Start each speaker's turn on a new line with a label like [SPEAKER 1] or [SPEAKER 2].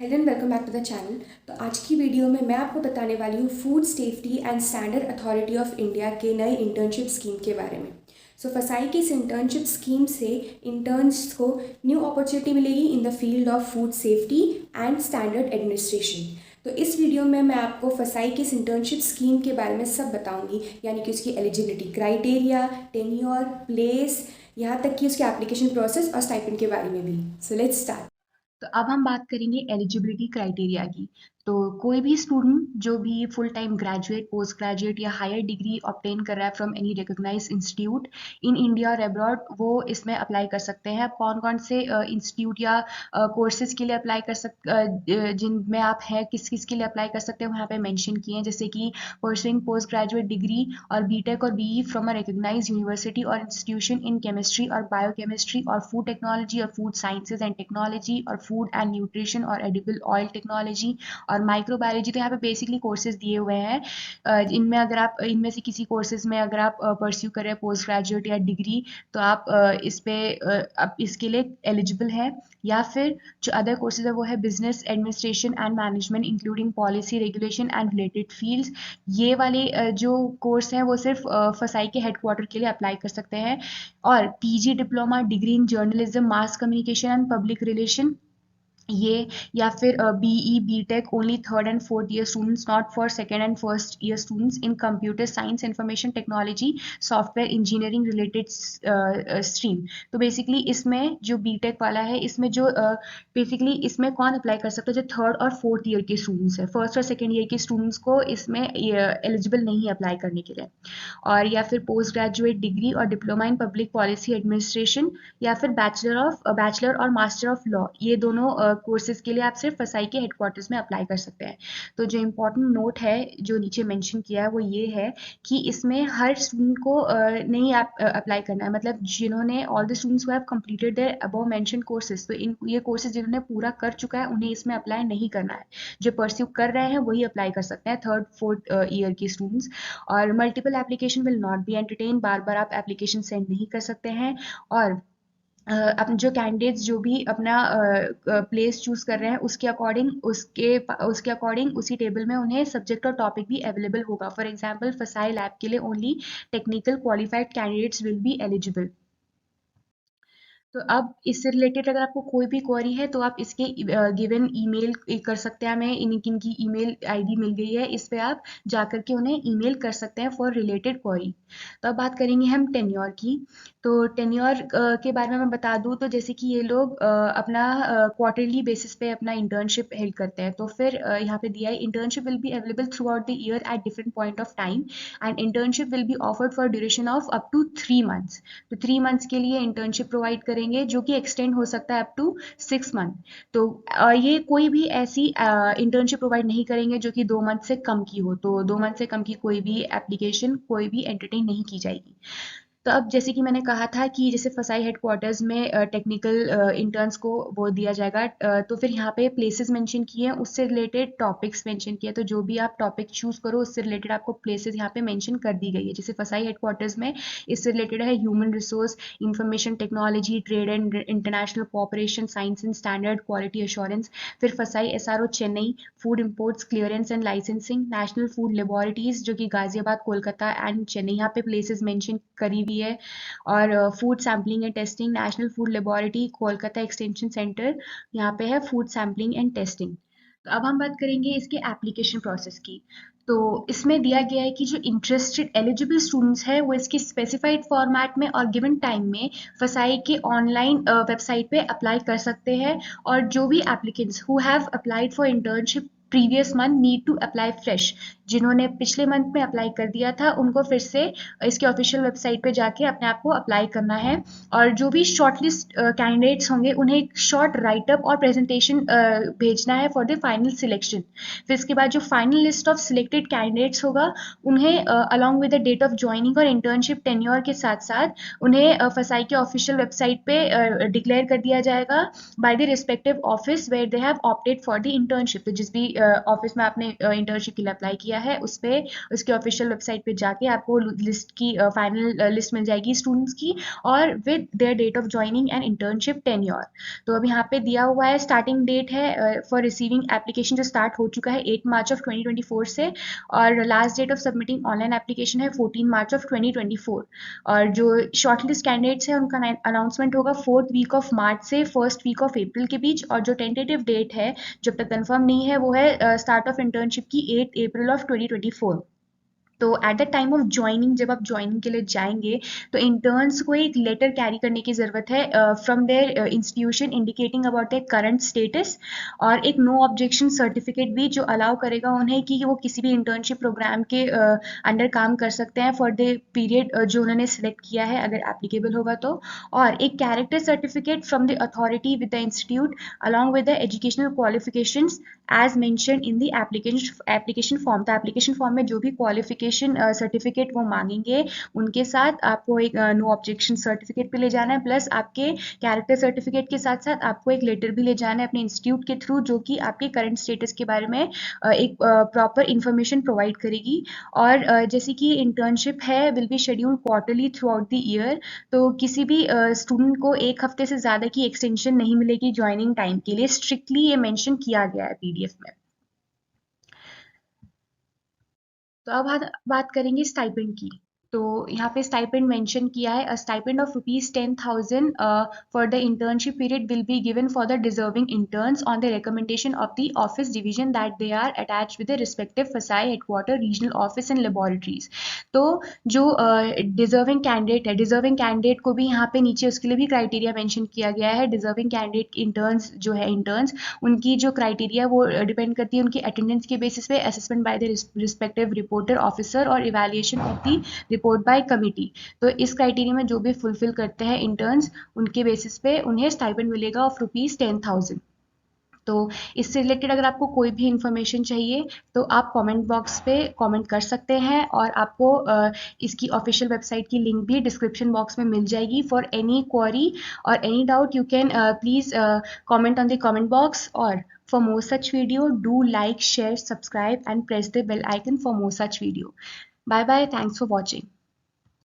[SPEAKER 1] Hello and welcome back to the channel. तो आज की वीडियो में मैं आपको बताने वाली हूँ food safety and standard authority of India के नए इंटर्नशिप स्कीम के बारे में। फसाई की इस इंटर्नशिप स्कीम से इंटर्न्स को न्यू अपॉर्चुनिटी मिलेगी in the field of food safety and standard administration. तो इस वीडियो में मैं आपको फसाई की इस इंटर्नशिप स्कीम के बारे में सब बताऊंगी, यानी कि उसकी एलिजिबिलिटी क्राइटेरिया, टेन्योर, प्लेस, यहाँ तक कि उसके एप्लीकेशन प्रोसेस और स्टाइपेंड के बारे में भी। So let's start.
[SPEAKER 2] तो अब हम बात करेंगे एलिजिबिलिटी क्राइटेरिया की। तो कोई भी स्टूडेंट जो भी full time graduate, post graduate या हायर डिग्री ऑब्टेन कर रहा है from any recognised institute in India और अब्रॉड, वो इसमें अप्लाई कर सकते हैं। अब कौन कौन से इंस्टीट्यूट या कोर्सेज के लिए अप्लाई कर जिनमें आप हैं, किस किस के लिए अप्लाई कर सकते हैं, वो यहाँ पे मेंशन किए हैं। जैसे कि परसुइंग पोस्ट ग्रेजुएट डिग्री और बीटेक और BE from a recognised university और इंस्टीट्यूशन इन केमिस्ट्री और बायोकेमिस्ट्री और फूड टेक्नोलॉजी और फूड साइंसेज एंड टेक्नोलॉजी और फूड एंड न्यूट्रिशन और एडिबल ऑयल टेक्नोलॉजी और माइक्रोबायोलॉजी। तो यहाँ पे बेसिकली कोर्सेज दिए हुए हैं। इनमें अगर आप इनमें से किसी कोर्सेज में अगर आप परस्यू करें पोस्ट ग्रेजुएट या डिग्री, तो आप इस पे आप इसके लिए एलिजिबल हैं। या फिर जो अदर कोर्सेज है वो है business administration and management including policy regulation and related fields. ये वाले जो कोर्स हैं वो सिर्फ फसाई के हेडक्वार्टर के लिए अप्लाई कर सकते हैं। और PG diploma degree in journalism, mass communication and public relation, ये या फिर BE B Tech only third and fourth year students, not for second and first year students in computer science, information technology, software engineering related stream. तो basically इसमें जो BTech वाला है, इसमें जो बेसिकली इसमें कौन अप्लाई कर सकता है? जो थर्ड और फोर्थ ईयर के स्टूडेंट्स है। फर्स्ट और सेकेंड ईयर के स्टूडेंट्स को इसमें एलिजिबल नहीं है अप्लाई करने के लिए। और या फिर पोस्ट ग्रेजुएट डिग्री और diploma in public policy administration, या फिर बैचलर और मास्टर ऑफ लॉ, ये दोनों कोर्सेज के लिए आप सिर्फ फसाई के हेडक्वार्टर्स में अप्लाई कर सकते हैं। तो जो इम्पोर्टेंट नोट है जो नीचे मेंशन किया है वो ये है कि इसमें हर स्टूडेंट को नहीं अप्लाई करना है। मतलब जिन्होंने all the students who have completed there above mention courses, तो इन ये कोर्सेज जिन्होंने पूरा कर चुका है उन्हें इसमें अप्लाई नहीं करना है। जो परस्यू कर रहे हैं वही अप्लाई कर सकते हैं, थर्ड फोर्थ ईयर के स्टूडेंट्स। और multiple application will not be entertain, बार बार आप एप्लीकेशन सेंड नहीं कर सकते हैं। और अपने जो कैंडिडेट्स जो भी अपना प्लेस चूज कर रहे हैं उसके अकॉर्डिंग उसी टेबल में उन्हें सब्जेक्ट और टॉपिक भी अवेलेबल होगा। फॉर एग्जांपल फसाई लैब के लिए only technical qualified candidates will be eligible. तो अब इससे रिलेटेड अगर आपको कोई भी क्वेरी है तो आप इसके गिवन ईमेल कर सकते हैं। हमें इनकी ईमेल आईडी मिल गई है, इस पे आप जाकर के उन्हें ईमेल कर सकते हैं फॉर रिलेटेड क्वेरी। तो अब बात करेंगे हम टेन्योर की। तो टेन्योर के बारे में मैं बता दूं, तो जैसे कि ये लोग अपना क्वार्टरली बेसिस पे अपना इंटर्नशिप हेल्ड करते हैं। तो फिर यहाँ पे दिया है internship will be available throughout the year at different point of time and internship will be offered for duration of up to 3 months. तो 3 मंथ्स के लिए इंटर्नशिप प्रोवाइड करेंगे, जो कि एक्सटेंड हो सकता है अप टू 6 मंथ। तो ये कोई भी ऐसी इंटर्नशिप प्रोवाइड नहीं करेंगे जो कि 2 मंथ से कम की हो। तो 2 मंथ से कम की कोई भी एप्लीकेशन कोई भी एंटरटेन नहीं की जाएगी। तो अब जैसे कि मैंने कहा था कि जैसे फसाई हेडक्वार्टर्स में टेक्निकल इंटर्न्स को वो दिया जाएगा, तो फिर यहाँ पे प्लेसेस मेंशन किए हैं, उससे रिलेटेड टॉपिक्स मेंशन किए हैं। तो जो भी आप टॉपिक चूज करो उससे रिलेटेड आपको प्लेसेस यहाँ पे मेंशन कर दी गई है। जैसे फसाई हेडक्वार्टर्स में इससे रिलेटेड है human resource, information technology, trade and international cooperation, science and standard, quality assurance. फिर फसाई SRO Chennai, food imports clearance and licensing, national food laboratories जो कि गाजियाबाद, कोलकाता एंड चेन्नई, यहाँ पे प्लेसेस मेंशन करी हुई है। और food sampling and testing, national food laboratory Kolkata extension centre, यहाँ पे है फूड सैम्पलिंग एंड टेस्टिंग। तो अब हम बात करेंगे इसके एप्लीकेशन प्रोसेस की। तो इसमें दिया गया है कि जो इंटरेस्टेड एलिजिबल स्टूडेंट्स हैं वो इसकी स्पेसिफाइड फॉर्मेट में और गिवन टाइम में फसाई के ऑनलाइन वेबसाइट पे अप्लाई कर सकते हैं। और जो भी applicants who have applied for internship previous month need to apply fresh. जिन्होंने पिछले मंथ में अप्लाई कर दिया था उनको फिर से इसके ऑफिशियल वेबसाइट पे जाके अपने आप को अप्लाई करना है। और जो भी शॉर्टलिस्ट कैंडिडेट्स होंगे उन्हें एक शॉर्ट राइटअप और प्रेजेंटेशन भेजना है फॉर द फाइनल सिलेक्शन। फिर इसके बाद जो final list of selected candidates होगा उन्हें along with the date of joining और इंटर्नशिप टेन्योर के साथ साथ उन्हें फसाई के ऑफिशियल वेबसाइट पे डिक्लेयर कर दिया जाएगा by the respective office where they have opted for the internship. तो जिस भी ऑफिस में आपने इंटर्नशिप के लिए अप्लाई किया है उस पर उसके ऑफिशियल वेबसाइट पे जाके आपको लिस्ट की फाइनल लिस्ट मिल जाएगी स्टूडेंट्स की, और with their date of joining and internship tenure. तो अब यहाँ पे दिया हुआ है स्टार्टिंग डेट है फॉर रिसीविंग एप्लीकेशन जो स्टार्ट हो चुका है 8 मार्च ऑफ 2024 से, और last date of submitting online application है 14 मार्च ऑफ 2024। और जो शॉर्टलिस्ट कैंडिडेट्स हैं उनका अनाउंसमेंट होगा 4th वीक ऑफ मार्च से 1st वीक ऑफ अप्रैल के बीच, और जो टेंटेटिव डेट है जब तक कंफर्म नहीं है वो है स्टार्ट ऑफ इंटर्नशिप की 8 अप्रैल ऑफ 2024। तो at the time of joining, जब आप ज्वाइनिंग के लिए जाएंगे तो इंटर्न्स को एक लेटर कैरी करने की ज़रूरत है from their institution indicating about their current status, और एक नो ऑब्जेक्शन सर्टिफिकेट भी जो अलाउ करेगा उन्हें कि वो किसी भी इंटर्नशिप प्रोग्राम के अंडर काम कर सकते हैं फॉर द पीरियड जो उन्होंने सेलेक्ट किया है अगर एप्लीकेबल होगा तो, और एक character certificate from the authority with the institute along with the educational qualifications as mention in the application form. तो एप्लीकेशन फॉर्म में जो भी क्वालिफिकेशन सर्टिफिकेट वो मांगेंगे उनके साथ आपको एक नो ऑब्जेक्शन सर्टिफिकेट भी ले जाना है, प्लस आपके कैरेक्टर सर्टिफिकेट के साथ साथ आपको एक लेटर भी ले जाना है अपने इंस्टीट्यूट के थ्रू जो कि आपके करंट स्टेटस के बारे में एक प्रॉपर इंफॉर्मेशन प्रोवाइड करेगी। और जैसे कि इंटर्नशिप है will be schedule quarterly through out the year, तो किसी भी स्टूडेंट को एक हफ्ते से ज़्यादा की एक्सटेंशन नहीं मिलेगी ज्वाइनिंग टाइम के लिए, स्ट्रिक्टली ये मेंशन किया गया है पीडीएफ में। तो अब बात करेंगे स्टाइपेंड की। तो यहाँ पे स्टाइपेंड मेंशन किया है, a stipend of ₹10,000 for the internship period will be given for the deserving interns on the recommendation of the office division that they are attach with the respective FSSAI headquarter regional office and laboratories. तो जो deserving candidate है, deserving candidate को भी यहाँ पे नीचे उसके लिए भी क्राइटेरिया मेंशन किया गया है। डिजर्विंग कैंडिडेट इंटर्न्स जो है इंटर्न्स उनकी जो क्राइटेरिया वो डिपेंड करती है उनकी अटेंडेंस के बेसिस पे, assessment by the respective reporter officer और evaluation of the report by committee. तो इस क्राइटेरिया में जो भी फुलफिल करते हैं इंटर्न्स उनके बेसिस पे उन्हें स्टाइपेंड मिलेगा ऑफ ₹10,000। तो इससे रिलेटेड अगर आपको कोई भी इंफॉर्मेशन चाहिए तो आप कमेंट बॉक्स पे कमेंट कर सकते हैं, और आपको इसकी ऑफिशियल वेबसाइट की लिंक भी डिस्क्रिप्शन बॉक्स में मिल जाएगी। फॉर एनी क्वेरी और any doubt you can please comment on the comment box, और for more such video do like, share, subscribe and press the bell icon for more such video. Bye bye, thanks for watching.